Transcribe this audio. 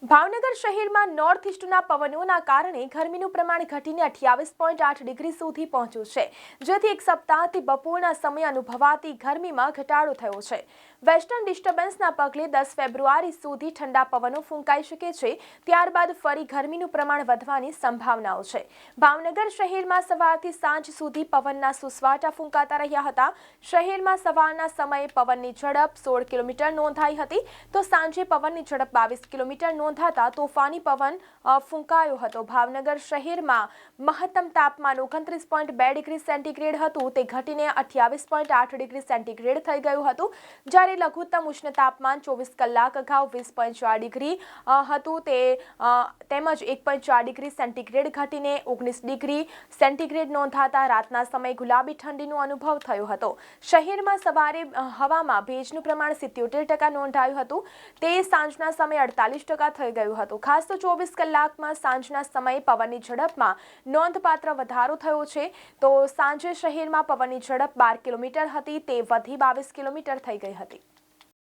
ભાવનગર શહેરમાં નોર્થ ઇસ્ટના પવનોના કારણે ગરમીનું પ્રમાણ ઘટીને 28.8 ડિગ્રી સુધી પહોંચ્યું છે, જેથી એક સપ્તાહથી બપોરના સમયે અનુભવાતી ગરમીમાં ઘટાડો થયો છે. વેસ્ટર્ન ડિસ્ટર્બન્સના પગલે 10 ફેબ્રુઆરી સુધી ઠંડા પવનો ફૂંકાઈ શકે છે. ત્યારબાદ ફરી ગરમીનું પ્રમાણ વધવાની સંભાવનાઓ છે. ભાવનગર શહેરમાં સવારથી સાંજ સુધી પવનના સુસવાટા ફૂંકાતા રહ્યા હતા. શહેરમાં સવારના સમયે પવનની ઝડપ 16 કિલોમીટર નોંધાઈ હતી, તો સાંજે પવનની ઝડપ 22 કિલોમીટર નોંધાતા તોફાની પવન ફૂંકાયો હતો. ભાવનગર શહેરમાં મહત્તમ તાપમાન 29.2 ડિગ્રી સેન્ટીગ્રેડ હતું, તે ઘટીને 28.8 ડિગ્રી સેન્ટીગ્રેડ થઈ ગયું હતું. જ્યારે લઘુત્તમ ઉષ્ણ તાપમાન 24 કલાક અગાઉ 20.4 ડિગ્રી હતું, તેમજ 1.4 ડિગ્રી સેન્ટીગ્રેડ ઘટીને 19 ડિગ્રી સેન્ટીગ્રેડ નોંધાતા રાતના સમયે ગુલાબી ઠંડીનો અનુભવ થયો હતો. શહેરમાં સવારે હવામાં ભેજનું પ્રમાણ 77% નોંધાયું હતું, તે સાંજના સમયે 48% થઈ ગયું હતું. ખાસ તો 24 કલાકમાં સાંજના સમયે પવનની ઝડપમાં નોંધપાત્ર વધારો થયો છે. તો સાંજે શહેરમાં પવનની ઝડપ 12 કિલોમીટર હતી, તે વધી 22 કિલોમીટર થઈ ગઈ હતી.